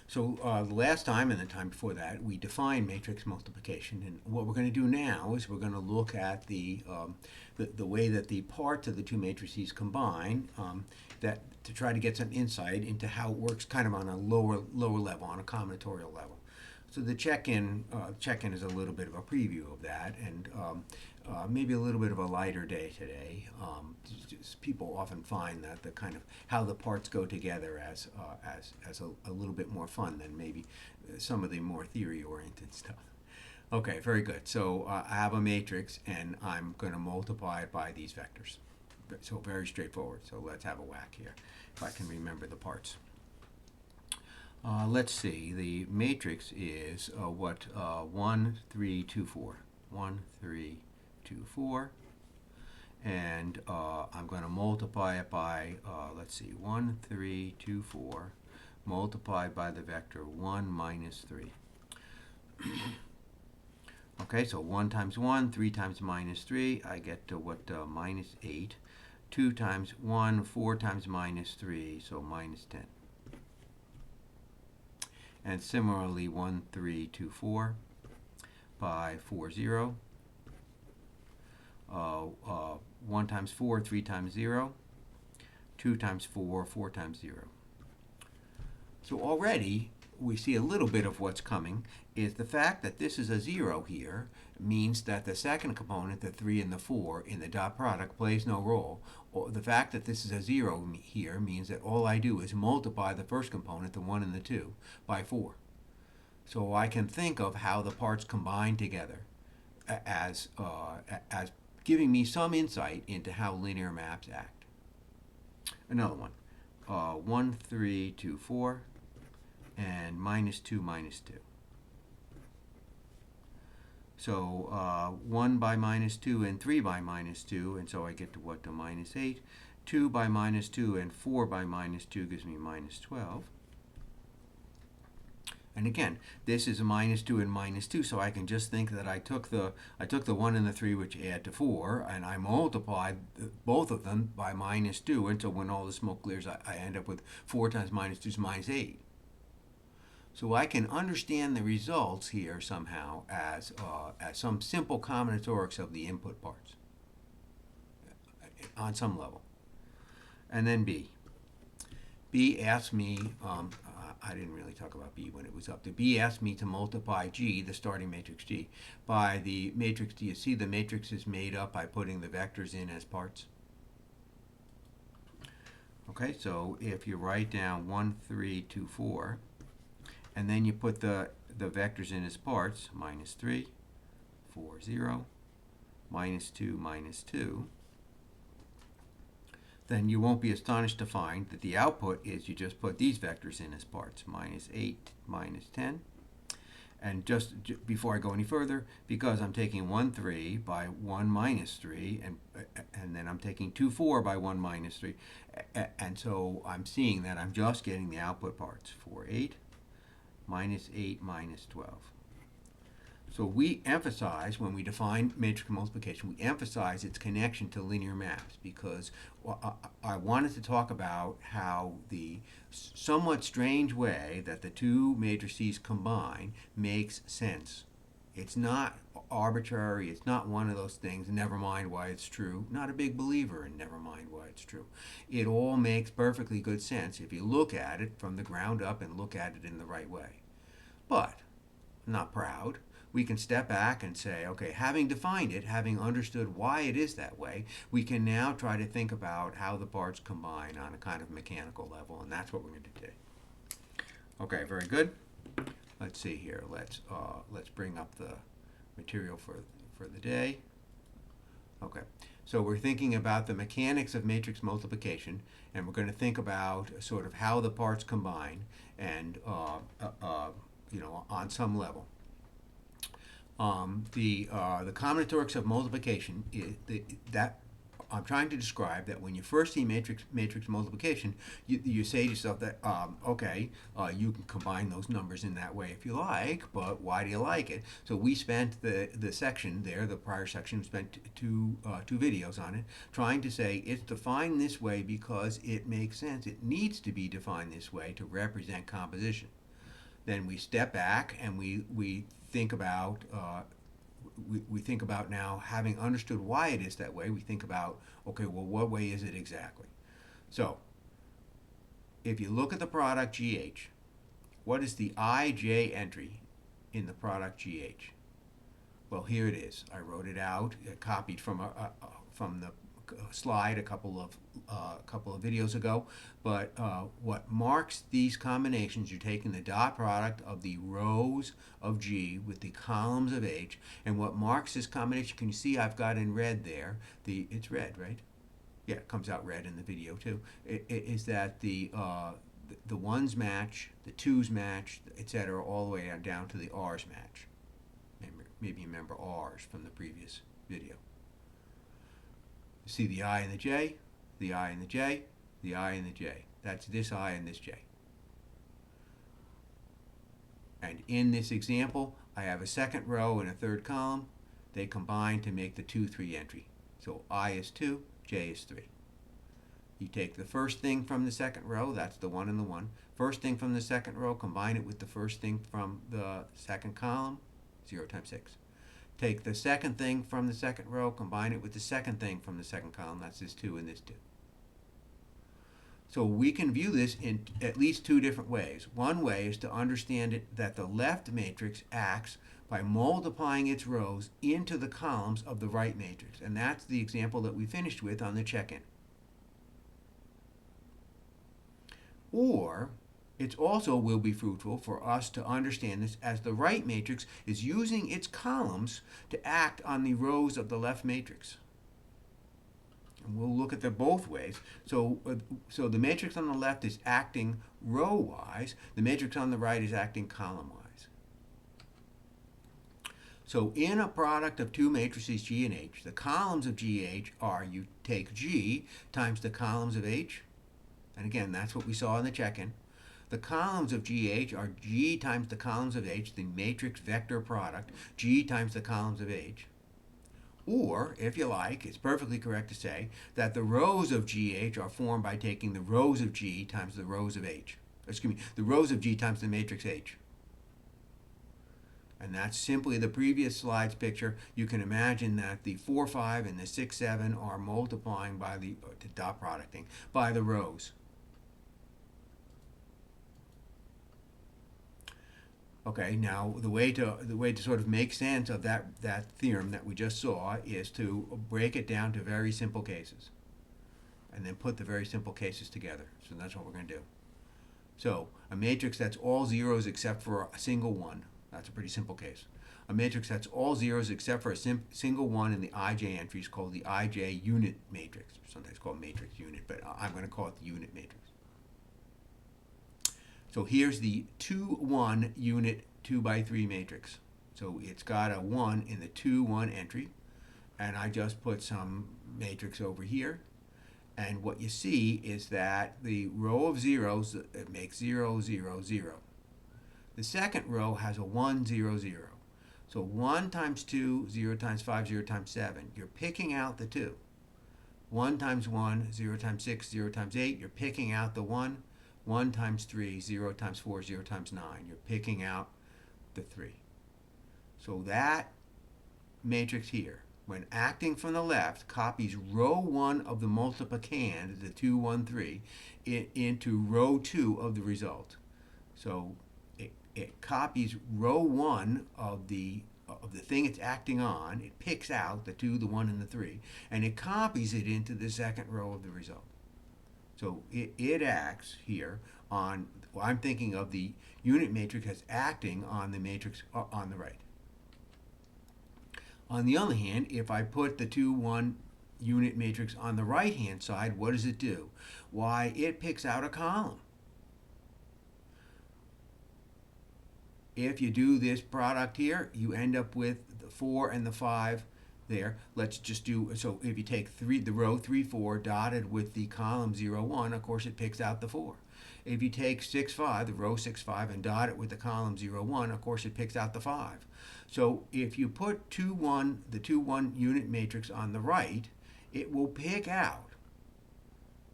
So the last time and the time before that, we defined matrix multiplication, and what we're going to do now is we're going to look at the way that the parts of the two matrices combine, that to try to get some insight into how it works, kind of on a lower level, on a combinatorial level. So the check-in is a little bit of a preview of that, and maybe a little bit of a lighter day today. People often find that the kind of how the parts go together as a little bit more fun than maybe some of the more theory-oriented stuff. Okay, very good. So I have a matrix, and I'm going to multiply it by these vectors. So very straightforward. So let's have a whack here, if I can remember the parts. Let's see. The matrix is 1, 3, 2, 4. 1, 3, 2, 4. And I'm going to multiply it by, let's see, 1, 3, 2, 4, multiplied by the vector 1 minus 3. Okay, so 1 times 1, 3 times minus 3, I get to minus 8. 2 times 1, 4 times minus 3, so minus 10. And similarly, 1, 3, 2, 4 by 4, 0. 1 times 4, 3 times 0. 2 times 4, 4 times 0. So already we see a little bit of what's coming. Is the fact that this is a 0 here means that the second component, the 3 and the 4, in the dot product plays no role. Or the fact that this is a 0 here means that all I do is multiply the first component, the 1 and the 2, by 4. So I can think of how the parts combine together as giving me some insight into how linear maps act. Another one. 1, 3, 2, 4, and minus 2, minus 2. So 1 by minus 2 and 3 by minus 2, and so I get to minus 8. 2 by minus 2 and 4 by minus 2 gives me minus 12. And again, this is a minus 2 and minus 2, so I can just think that I took the 1 and the 3, which add to 4, and I multiplied both of them by minus 2, and so when all the smoke clears, I end up with 4 times minus 2 is minus 8. So I can understand the results here somehow as some simple combinatorics of the input parts on some level. And then B. B asks me, I didn't really talk about B when it was up there. B asked me to multiply G, the starting matrix G, by the matrix. Do you see the matrix is made up by putting the vectors in as parts? Okay, so if you write down 1, 3, 2, 4, and then you put the vectors in as parts, minus 3, 4, 0, minus 2, minus 2, then you won't be astonished to find that the output is you just put these vectors in as parts, minus 8, minus 10. And just before I go any further, because I'm taking 1, 3 by 1 minus 3, and then I'm taking 2, 4 by 1 minus 3, and so I'm seeing that I'm just getting the output parts, 4, 8, minus 8, minus 12. So we emphasize, when we define matrix multiplication, we emphasize its connection to linear maps, because I wanted to talk about how the somewhat strange way that the two matrices combine makes sense. It's not arbitrary, it's not one of those things, never mind why it's true. Not a big believer in never mind why it's true. It all makes perfectly good sense if you look at it from the ground up and look at it in the right way. But I'm not proud. We can step back and say, okay, having defined it, having understood why it is that way, we can now try to think about how the parts combine on a kind of mechanical level, and that's what we're going to do today. Okay, very good. Let's see here. Let's bring up the material for the day. Okay, so we're thinking about the mechanics of matrix multiplication, and we're going to think about sort of how the parts combine, and on some level. The combinatorics of multiplication is that I'm trying to describe that when you first see matrix multiplication, you say to yourself that okay, you can combine those numbers in that way if you like, but why do you like it? So we spent the section there, the prior section, spent two videos on it, trying to say it's defined this way because it makes sense. It needs to be defined this way to represent composition. then we step back and we think about we think about now, having understood why it is that way, we think about, okay, well, what way is it exactly? So if you look at the product GH, what is the IJ entry in the product GH? Well, here it is. I wrote it out, copied from the slide a couple of videos ago. But what marks these combinations, you're taking the dot product of the rows of G with the columns of H, and what marks this combination, can you see I've got in red there, it's red, right? Yeah, it comes out red in the video too. Is that the ones match, the twos match, etc., all the way down to the R's match. Maybe you remember R's from the previous video. You see the I and the J, the I and the J, the I and the J. That's this I and this J. And in this example, I have a second row and a third column. They combine to make the 2-3 entry. So I is 2, J is 3. You take the first thing from the second row, that's the 1 and the 1. First thing from the second row, combine it with the first thing from the second column, 0 times 6. Take the second thing from the second row, combine it with the second thing from the second column, that's this 2 and this 2. So we can view this in at least two different ways. One way is to understand it that the left matrix acts by multiplying its rows into the columns of the right matrix. And that's the example that we finished with on the check-in. Or it also will be fruitful for us to understand this as the right matrix is using its columns to act on the rows of the left matrix. And we'll look at them both ways. So the matrix on the left is acting row-wise. The matrix on the right is acting column-wise. So in a product of two matrices G and H, the columns of GH are, you take G times the columns of H. And again, that's what we saw in the check-in. The columns of GH are G times the columns of H, the matrix vector product, G times the columns of H. Or, if you like, it's perfectly correct to say that the rows of GH are formed by taking the rows of G times the rows of H. Excuse me, the rows of G times the matrix H. And that's simply the previous slide's picture. You can imagine that the 4, 5 and the 6, 7 are multiplying by the dot producting by the rows. Okay, now the way to sort of make sense of that theorem that we just saw is to break it down to very simple cases, and then put the very simple cases together. So that's what we're going to do. So a matrix that's all zeros except for a single one. That's a pretty simple case. A matrix that's all zeros except for a single one in the IJ entry is called the IJ unit matrix. Sometimes called matrix unit, but I'm going to call it the unit matrix. So here's the 2, 1 unit 2x3 matrix. So it's got a 1 in the 2, 1 entry. And I just put some matrix over here. And what you see is that the row of zeros, it makes 0, 0, 0. The second row has a 1, 0, 0. So 1 times 2, 0 times 5, 0 times 7. You're picking out the 2. 1 times 1, 0 times 6, 0 times 8. You're picking out the 1. 1 times 3, 0 times 4, 0 times 9. You're picking out the 3. So that matrix here, when acting from the left, copies row 1 of the multiplicand, the 2, 1, 3, into row 2 of the result. So it copies row 1 of the thing it's acting on. It picks out the 2, the 1, and the 3, and it copies it into the second row of the result. So it acts here on, well, I'm thinking of the unit matrix as acting on the matrix on the right. On the other hand, if I put the 2, 1 unit matrix on the right-hand side, what does it do? Why, it picks out a column. If you do this product here, you end up with the 4 and the 5 there. Let's just do, so if you take the row 3, 4 dotted with the column 0, 1, of course it picks out the 4. If you take 6, 5, the row 6, 5, and dot it with the column 0, 1, of course it picks out the 5. So if you put 2, 1, the 2, 1 unit matrix on the right, it will pick out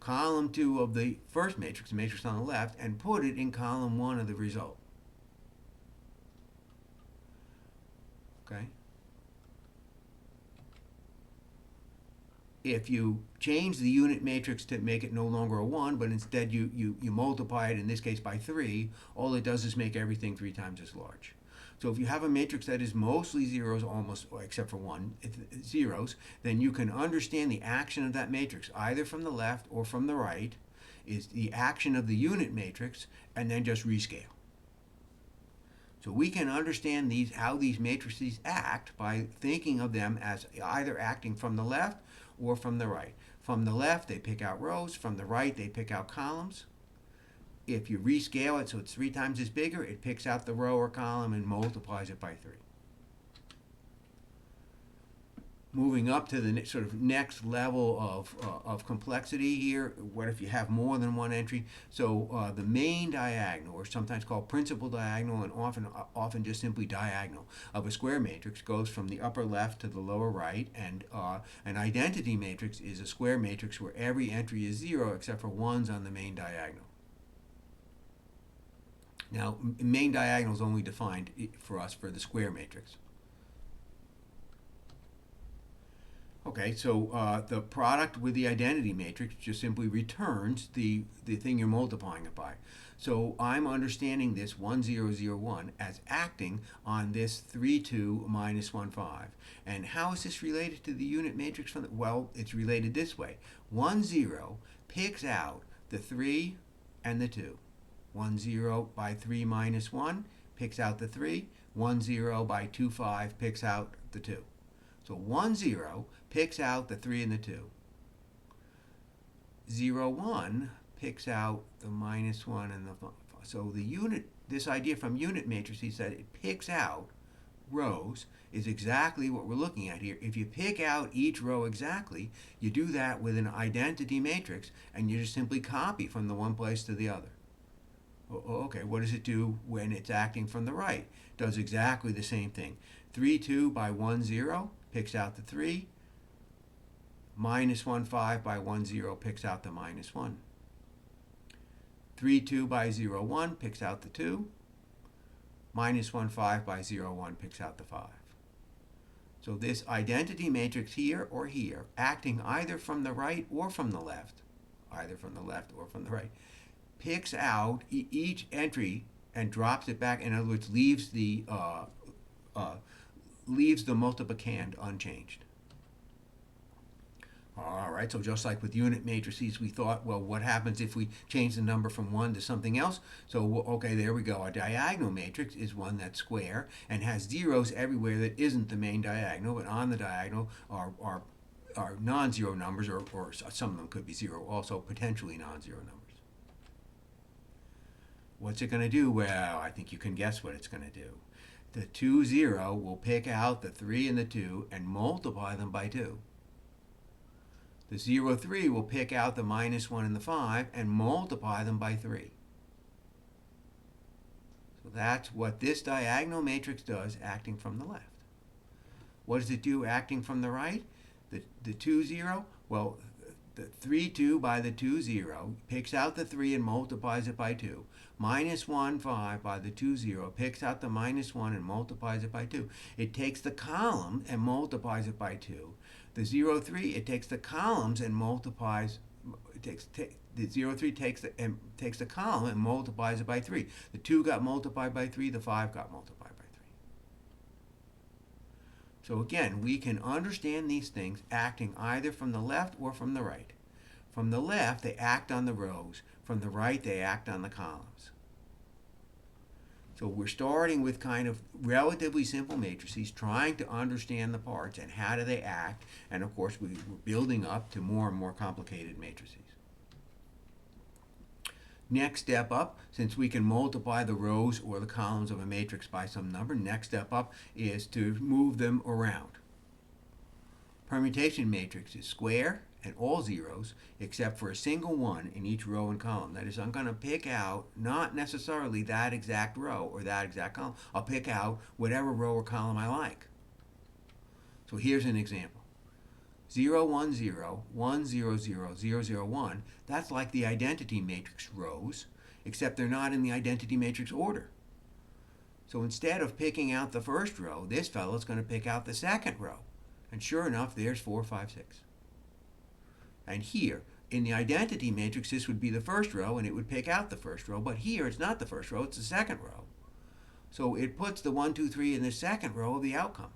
column 2 of the first matrix, the matrix on the left, and put it in column 1 of the result. Okay? If you change the unit matrix to make it no longer a 1, but instead you multiply it, in this case, by 3, all it does is make everything 3 times as large. So if you have a matrix that is mostly zeros, almost, except for one, zeros, then you can understand the action of that matrix, either from the left or from the right, is the action of the unit matrix, and then just rescale. So we can understand how these matrices act by thinking of them as either acting from the left or from the right. From the left, they pick out rows. From the right, they pick out columns. If you rescale it so it's 3 times as bigger, it picks out the row or column and multiplies it by 3. Moving up to the sort of next level of complexity here, what if you have more than one entry? So the main diagonal, or sometimes called principal diagonal, and often just simply diagonal, of a square matrix goes from the upper left to the lower right, and an identity matrix is a square matrix where every entry is 0 except for ones on the main diagonal. Now, main diagonal is only defined for us for the square matrix. Okay, so the product with the identity matrix just simply returns the thing you're multiplying it by. So I'm understanding this 1, 0, 0, 1 as acting on this 3, 2 minus 1, 5. And how is this related to the unit matrix from the, well, it's related this way. 1, 0 picks out the 3 and the 2. 1, 0 by 3 minus 1 picks out the 3. 1, 0 by 2, 5 picks out the 2. So 1, 0 picks out the 3 and the 2. 0, 1 picks out the minus 1 and the 5. So the unit, this idea from unit matrices that it picks out rows is exactly what we're looking at here. If you pick out each row exactly, you do that with an identity matrix, and you just simply copy from the one place to the other. Okay, what does it do when it's acting from the right? It does exactly the same thing. 3, 2 by 1, 0 picks out the 3. Minus 1, 5 by 1, 0 picks out the minus 1. 3, 2 by 0, 1 picks out the 2. Minus 1, 5 by 0, 1 picks out the 5. So this identity matrix here or here, acting either from the right or from the left, picks out each entry and drops it back. In other words, leaves the multiplicand unchanged. All right, so just like with unit matrices, we thought, well, what happens if we change the number from 1 to something else? So, okay, there we go. A diagonal matrix is one that's square and has zeros everywhere that isn't the main diagonal, but on the diagonal are non-zero numbers, or some of them could be 0, also potentially non-zero numbers. What's it going to do? Well, I think you can guess what it's going to do. The 2, 0 will pick out the 3 and the 2 and multiply them by 2. The 0, 3 will pick out the minus 1 and the 5 and multiply them by 3. So that's what this diagonal matrix does, acting from the left. What does it do acting from the right? The 2, 0, well, the 3, 2 by the 2, 0 picks out the 3 and multiplies it by 2. Minus 1, 5 by the 2, 0 picks out the minus 1 and multiplies it by 2. It takes the column and multiplies it by 2. The 0, 3, it takes the columns and multiplies. The 0, 3 takes the column and multiplies it by 3. The 2 got multiplied by 3. The 5 got multiplied by 3. So again, we can understand these things acting either from the left or from the right. From the left, they act on the rows. From the right, they act on the columns. So we're starting with kind of relatively simple matrices, trying to understand the parts and how do they act, and of course we're building up to more and more complicated matrices. Next step up, since we can multiply the rows or the columns of a matrix by some number, next step up is to move them around. Permutation matrix is square and all zeros except for a single 1 in each row and column. That is, I'm going to pick out not necessarily that exact row or that exact column. I'll pick out whatever row or column I like. So here's an example. 0, 1, 0, 1, 0, 0, 0, 0, 1. That's like the identity matrix rows, except they're not in the identity matrix order. So instead of picking out the first row, this fellow's going to pick out the second row. And sure enough, there's 4, 5, 6. And here, in the identity matrix, this would be the first row, and it would pick out the first row. But here, it's not the first row, it's the second row. So it puts the 1, 2, 3 in the second row of the outcome.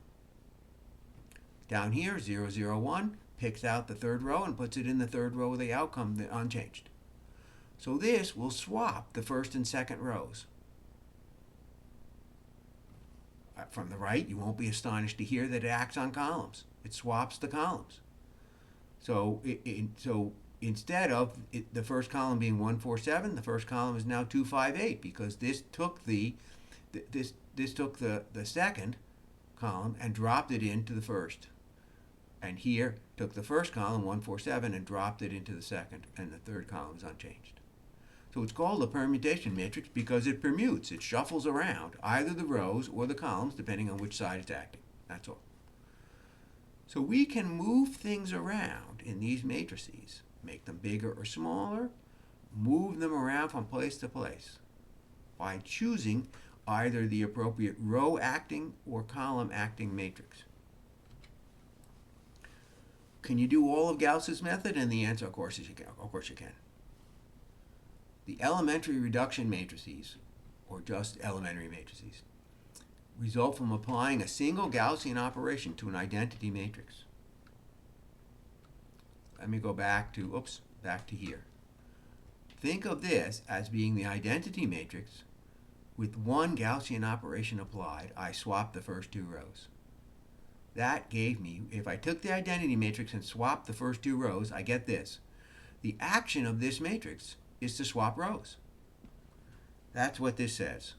Down here, 0, 0, 1 picks out the third row and puts it in the third row of the outcome, unchanged. So this will swap the first and second rows. From the right, you won't be astonished to hear that it acts on columns. It swaps the columns. So, instead of the first column being 1, 4, 7, the first column is now 2, 5, 8 because this took the second column and dropped it into the first. And here took the first column, 1, 4, 7, and dropped it into the second, and the third column is unchanged. So it's called a permutation matrix because it permutes. It shuffles around either the rows or the columns, depending on which side it's acting. That's all. So we can move things around in these matrices, make them bigger or smaller, move them around from place to place by choosing either the appropriate row acting or column acting matrix. Can you do all of Gauss's method? And the answer, of course, is you can. Of course you can. The elementary reduction matrices, or just elementary matrices, result from applying a single Gaussian operation to an identity matrix. Let me go back to here. Think of this as being the identity matrix with one Gaussian operation applied. I swapped the first two rows. That gave me, if I took the identity matrix and swapped the first two rows, I get this. The action of this matrix is to swap rows. That's what this says.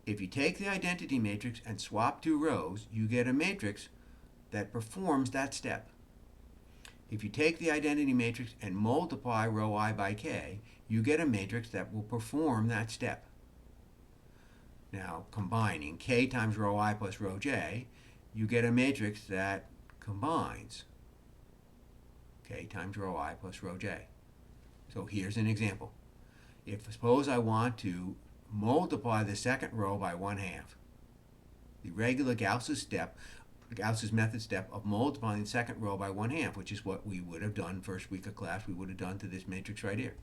If you take the identity matrix and swap two rows, you get a matrix that performs that step. If you take the identity matrix and multiply row I by k, you get a matrix that will perform that step. Now, combining k times row I plus row j, you get a matrix that combines k times row I plus row j. So here's an example. Suppose I want to multiply the second row by 1/2. The regular Gauss's method step of multiplying the second row by 1/2, which is what we would have done first week of class, we would have done to this matrix right here.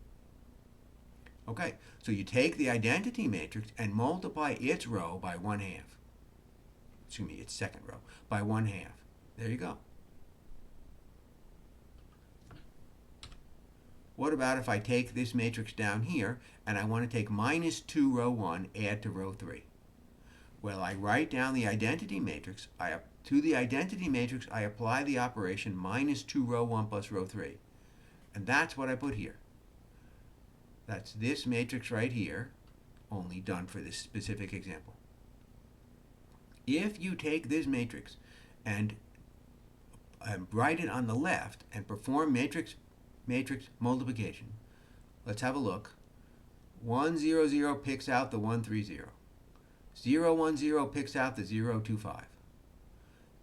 Okay, so you take the identity matrix and multiply its row by 1/2. Excuse me, its second row by 1/2. There you go. What about if I take this matrix down here and I want to take -2 row 1, add to row 3? Well, I write down the identity matrix. To the identity matrix, I apply the operation -2 row 1 plus row 3. And that's what I put here. That's this matrix right here, only done for this specific example. If you take this matrix and write it on the left and perform matrix multiplication, let's have a look. 1, 0, 0 picks out the 1, 3, 0. 0, 1, 0 picks out the 0, 2, 5.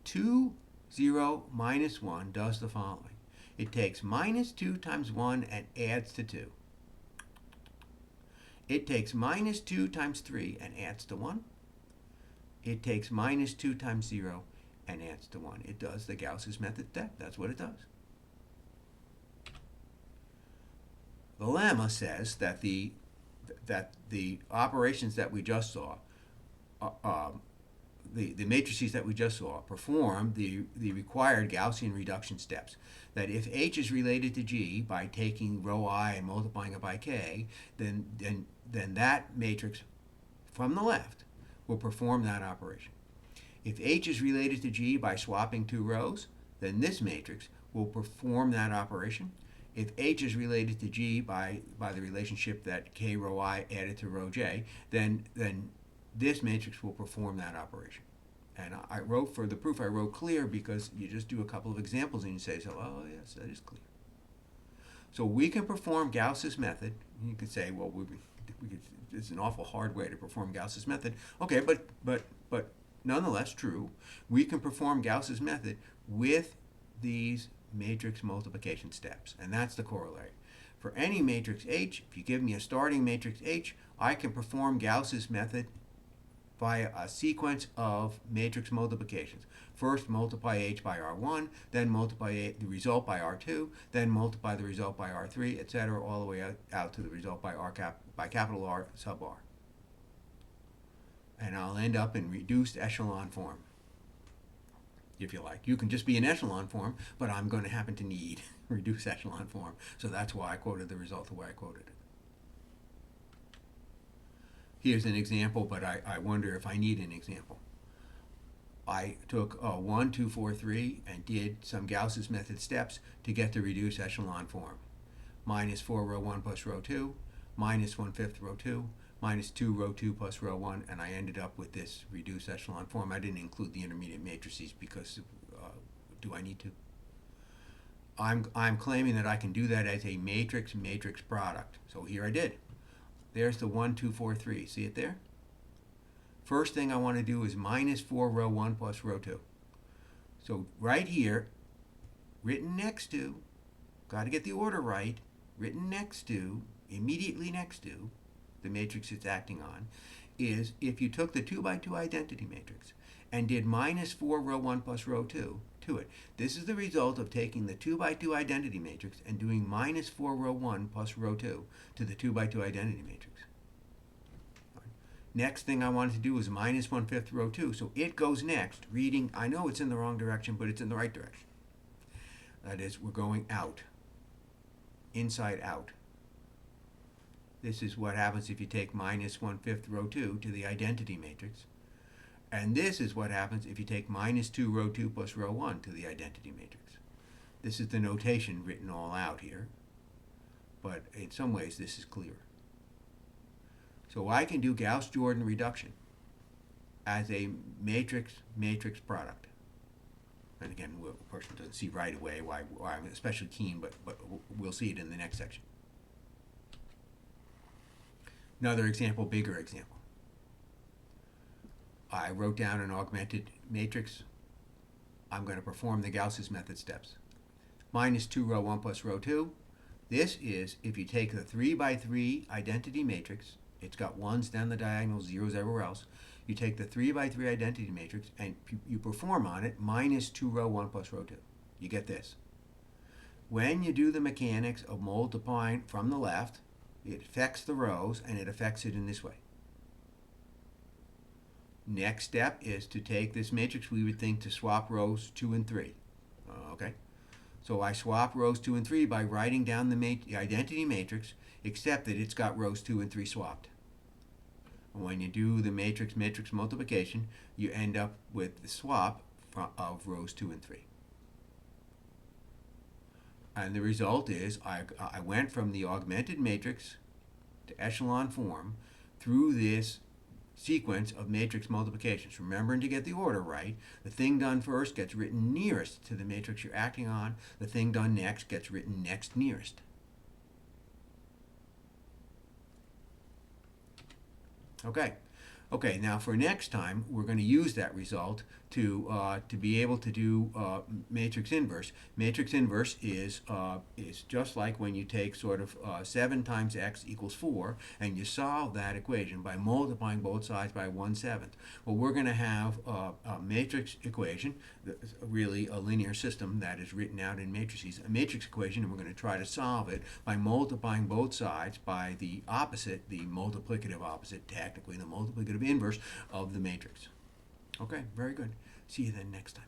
2, 0, minus 1 does the following. It takes -2 times 1 and adds to 2. It takes -2 times 3 and adds to 1. It takes -2 times 0 and adds to 1. It does the Gauss's method step. That's what it does. The lemma says that the operations that we just saw, the matrices that we just saw, perform the required Gaussian reduction steps. That if H is related to G by taking row I and multiplying it by K, then that matrix from the left will perform that operation. If H is related to G by swapping two rows, then this matrix will perform that operation. If H is related to G by the relationship that K row I added to row J, then this matrix will perform that operation. And I wrote, for the proof, I wrote clear because you just do a couple of examples and you say, so, oh yes, that is clear. So we can perform Gauss's method. You could say, well, it's an awful hard way to perform Gauss's method. Okay, but nonetheless true. We can perform Gauss's method with these matrix multiplication steps, and that's the corollary. For any matrix H, if you give me a starting matrix H, I can perform Gauss's method via a sequence of matrix multiplications. First multiply H by R1, then multiply the result by R2, then multiply the result by R3, etc., all the way out to the result by capital R sub R. And I'll end up in reduced echelon form, if you like. You can just be in echelon form, but I'm going to happen to need reduced echelon form, so that's why I quoted the result the way I quoted it. Here's an example, but I wonder if I need an example. I took 1, 2, 4, 3 and did some Gauss's method steps to get the reduced echelon form. Minus 4 row 1 plus row 2, minus 1/5 row 2, minus 2 row 2 plus row 1, and I ended up with this reduced echelon form. I didn't include the intermediate matrices because do I need to? I'm claiming that I can do that as a matrix product. So here I did. There's the 1, 2, 4, 3. See it there? First thing I want to do is minus 4 row 1 plus row 2. So right here, written next to, got to get the order right, written next to, immediately next to, the matrix it's acting on, is if you took the 2 by 2 identity matrix and did minus 4 row 1 plus row 2 to it. This is the result of taking the 2 by 2 identity matrix and doing minus 4 row 1 plus row 2 to the 2 by 2 identity matrix. Next thing I wanted to do was minus 1/5 row 2, so it goes next, reading, I know it's in the wrong direction, but it's in the right direction. That is, we're going out, inside out. This is what happens if you take minus 1/5 row 2 to the identity matrix. And this is what happens if you take minus 2 row 2 plus row 1 to the identity matrix. This is the notation written all out here, but in some ways this is clear. So I can do Gauss-Jordan reduction as a matrix product. And again, a person doesn't see right away why I'm especially keen, but we'll see it in the next section. Another example, bigger example. I wrote down an augmented matrix. I'm going to perform the Gauss's method steps. Minus 2 row 1 plus row 2. This is if you take the 3 by 3 identity matrix, it's got 1s down the diagonal, 0s everywhere else. You take the 3 by 3 identity matrix and you perform on it minus 2 row 1 plus row 2. You get this. When you do the mechanics of multiplying from the left, it affects the rows and it affects it in this way. Next step is to take this matrix, we would think to swap rows 2 and 3. Okay? So I swap rows 2 and 3 by writing down the identity matrix, except that it's got rows 2 and 3 swapped. When you do the matrix multiplication, you end up with the swap of rows 2 and 3. And the result is I went from the augmented matrix to echelon form through this sequence of matrix multiplications. Remembering to get the order right, the thing done first gets written nearest to the matrix you're acting on. The thing done next gets written next nearest. Okay, now for next time, we're going to use that result to be able to do matrix inverse. Matrix inverse is just like when you take sort of 7 times x equals 4, and you solve that equation by multiplying both sides by 1/7. Well, we're going to have a matrix equation, really a linear system that is written out in matrices, a matrix equation, and we're going to try to solve it by multiplying both sides by the opposite, the multiplicative opposite, technically the multiplicative inverse of the matrix. Okay, very good. See you then next time.